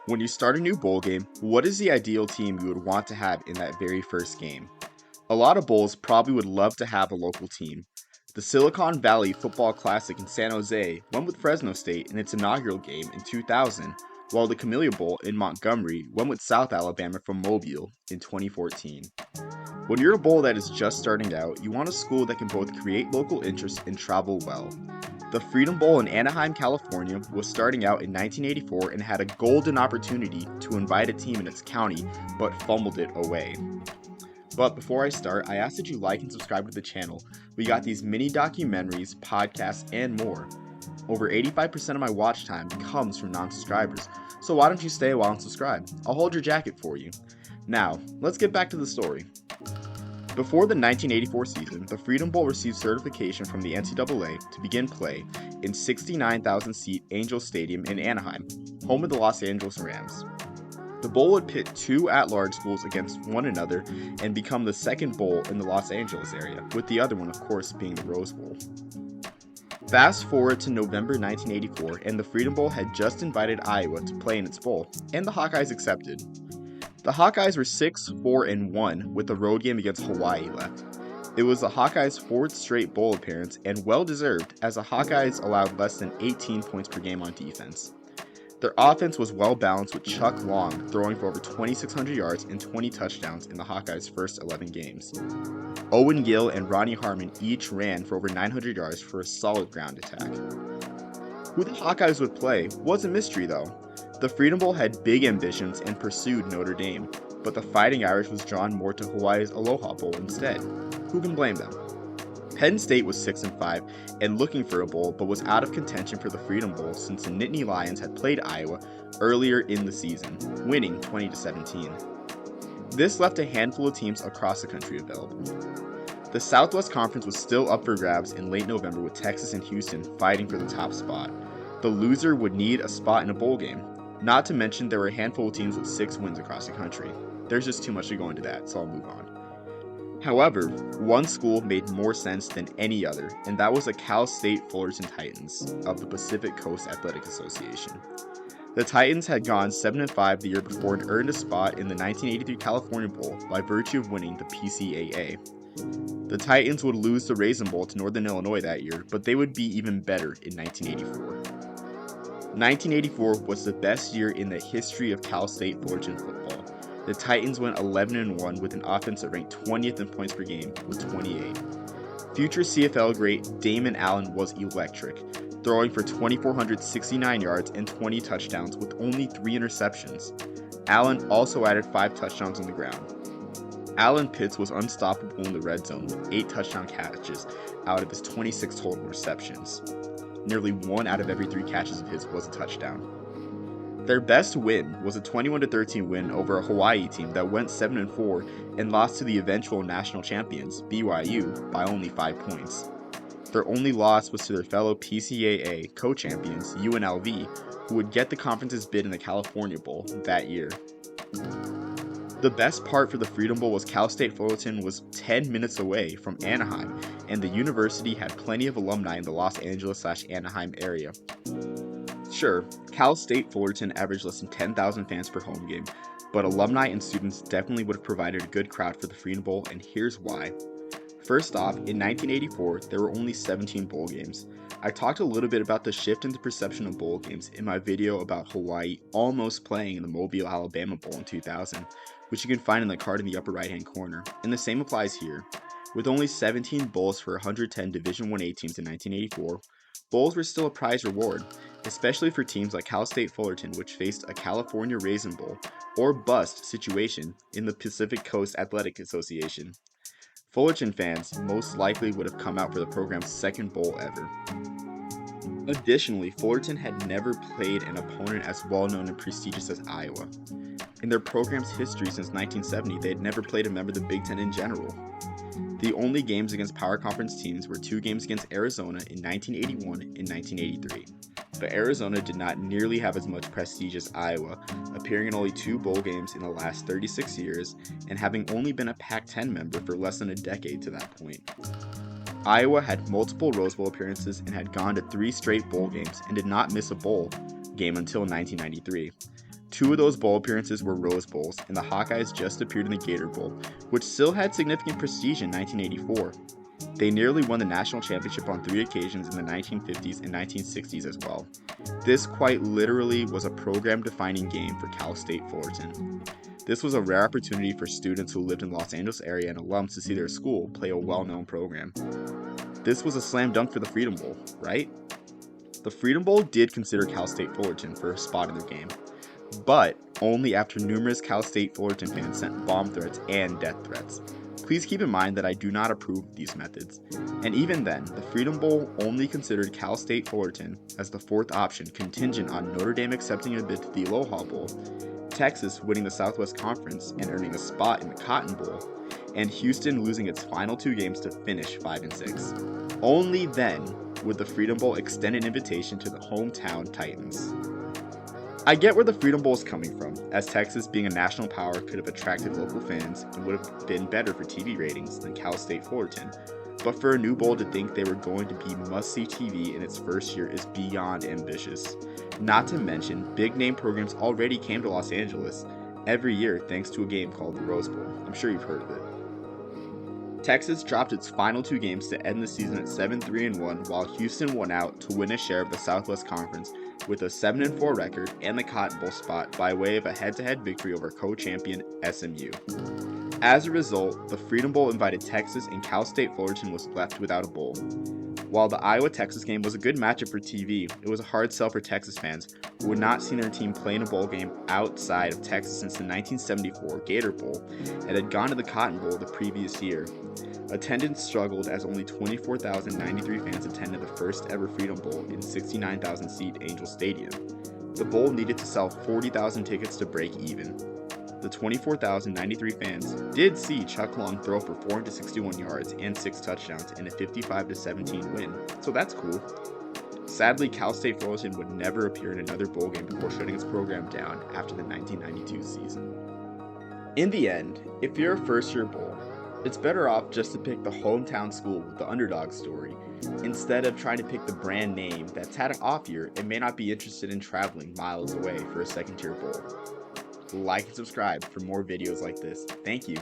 When you start a new bowl game, what is the ideal team you would want to have in that very first game? A lot of bowls probably would love to have a local team. The Silicon Valley Football Classic in San Jose went with Fresno State in its inaugural game in 2000, while the Camellia Bowl in Montgomery went with South Alabama from Mobile in 2014. When you're a bowl that is just starting out, you want a school that can both create local interest and travel well. The Freedom Bowl in Anaheim, California was starting out in 1984 and had a golden opportunity to invite a team in its county, but fumbled it away. But before I start, I ask that you like and subscribe to the channel. We got these mini documentaries, podcasts, and more. Over 85% of my watch time comes from non-subscribers, so why don't you stay a while and subscribe? I'll hold your jacket for you. Now, let's get back to the story. Before the 1984 season, the Freedom Bowl received certification from the NCAA to begin play in 69,000-seat Angel Stadium in Anaheim, home of the Los Angeles Rams. The bowl would pit two at-large schools against one another and become the second bowl in the Los Angeles area, with the other one, of course, being the Rose Bowl. Fast forward to November 1984, and the Freedom Bowl had just invited Iowa to play in its bowl, and the Hawkeyes accepted. The Hawkeyes were 6-4-1 with the road game against Hawaii left. It was the Hawkeyes' fourth straight bowl appearance, and well-deserved, as the Hawkeyes allowed less than 18 points per game on defense. Their offense was well-balanced, with Chuck Long throwing for over 2,600 yards and 20 touchdowns in the Hawkeyes' first 11 games. Owen Gill and Ronnie Harmon each ran for over 900 yards for a solid ground attack. Who the Hawkeyes would play was a mystery, though. The Freedom Bowl had big ambitions and pursued Notre Dame, but the Fighting Irish was drawn more to Hawaii's Aloha Bowl instead. Who can blame them? Penn State was 6-5 and looking for a bowl, but was out of contention for the Freedom Bowl since the Nittany Lions had played Iowa earlier in the season, winning 20-17. This left a handful of teams across the country available. The Southwest Conference was still up for grabs in late November, with Texas and Houston fighting for the top spot. The loser would need a spot in a bowl game. Not to mention, there were a handful of teams with 6 wins across the country. There's just too much to go into that, so I'll move on. However, one school made more sense than any other, and that was the Cal State Fullerton Titans of the Pacific Coast Athletic Association. The Titans had gone 7-5 the year before and earned a spot in the 1983 California Bowl by virtue of winning the PCAA. The Titans would lose the Raisin Bowl to Northern Illinois that year, but they would be even better in 1984. 1984 was the best year in the history of Cal State Fullerton football. The Titans went 11-1 with an offense that ranked 20th in points per game with 28. Future CFL great Damon Allen was electric, throwing for 2,469 yards and 20 touchdowns with only 3 interceptions. Allen also added 5 touchdowns on the ground. Alan Pitts was unstoppable in the red zone with 8 touchdown catches out of his 26 total receptions. Nearly 1 out of every 3 catches of his was a touchdown. Their best win was a 21-13 win over a Hawaii team that went 7-4 and lost to the eventual national champions, BYU, by only 5 points. Their only loss was to their fellow PCAA co-champions, UNLV, who would get the conference's bid in the California Bowl that year. The best part for the Freedom Bowl was Cal State Fullerton was 10 minutes away from Anaheim, and the university had plenty of alumni in the Los Angeles/Anaheim area. Sure, Cal State Fullerton averaged less than 10,000 fans per home game, but alumni and students definitely would have provided a good crowd for the Freedom Bowl, and here's why. First off, in 1984, there were only 17 bowl games. I talked a little bit about the shift in the perception of bowl games in my video about Hawaii almost playing in the Mobile, Alabama Bowl in 2000, which you can find in the card in the upper right-hand corner, and the same applies here. With only 17 bowls for 110 Division I-A teams in 1984, bowls were still a prize reward, especially for teams like Cal State Fullerton, which faced a California Raisin Bowl or bust situation in the Pacific Coast Athletic Association. Fullerton fans most likely would have come out for the program's second bowl ever. Additionally, Fullerton had never played an opponent as well-known and prestigious as Iowa. In their program's history since 1970, they had never played a member of the Big Ten in general. The only games against Power Conference teams were 2 games against Arizona in 1981 and 1983. But Arizona did not nearly have as much prestige as Iowa, appearing in only 2 bowl games in the last 36 years and having only been a Pac-10 member for less than a decade to that point. Iowa had multiple Rose Bowl appearances and had gone to 3 straight bowl games and did not miss a bowl, game until 1993. Two of those bowl appearances were Rose Bowls, and the Hawkeyes just appeared in the Gator Bowl, which still had significant prestige in 1984. They nearly won the national championship on 3 occasions in the 1950s and 1960s as well. This quite literally was a program-defining game for Cal State Fullerton. This was a rare opportunity for students who lived in the Los Angeles area and alums to see their school play a well-known program. This was a slam dunk for the Freedom Bowl, right? The Freedom Bowl did consider Cal State Fullerton for a spot in their game, but only after numerous Cal State Fullerton fans sent bomb threats and death threats. Please keep in mind that I do not approve of these methods. And even then, the Freedom Bowl only considered Cal State Fullerton as the 4th option contingent on Notre Dame accepting a bid to the Aloha Bowl, Texas winning the Southwest Conference and earning a spot in the Cotton Bowl, and Houston losing its final 2 games to finish 5-6. Only then would the Freedom Bowl extend an invitation to the hometown Titans. I get where the Freedom Bowl is coming from, as Texas being a national power could have attracted local fans and would have been better for TV ratings than Cal State Fullerton, but for a new bowl to think they were going to be must-see TV in its first year is beyond ambitious. Not to mention, big-name programs already came to Los Angeles every year thanks to a game called the Rose Bowl. I'm sure you've heard of it. Texas dropped its final 2 games to end the season at 7-3-1, while Houston won out to win a share of the Southwest Conference with a 7-4 record and the Cotton Bowl spot by way of a head-to-head victory over co-champion SMU. As a result, the Freedom Bowl invited Texas, and Cal State Fullerton was left without a bowl. While the Iowa-Texas game was a good matchup for TV, it was a hard sell for Texas fans who had not seen their team play in a bowl game outside of Texas since the 1974 Gator Bowl and had gone to the Cotton Bowl the previous year. Attendance struggled as only 24,093 fans attended the first ever Freedom Bowl in 69,000-seat Angel Stadium. The bowl needed to sell 40,000 tickets to break even. The 24,093 fans did see Chuck Long throw for 461 yards and 6 touchdowns in a 55-17 win, so that's cool. Sadly, Cal State Fullerton would never appear in another bowl game before shutting its program down after the 1992 season. In the end, if you're a first-year bowl, it's better off just to pick the hometown school with the underdog story, instead of trying to pick the brand name that's had an off year and may not be interested in traveling miles away for a second-tier bowl. Like and subscribe for more videos like this. Thank you.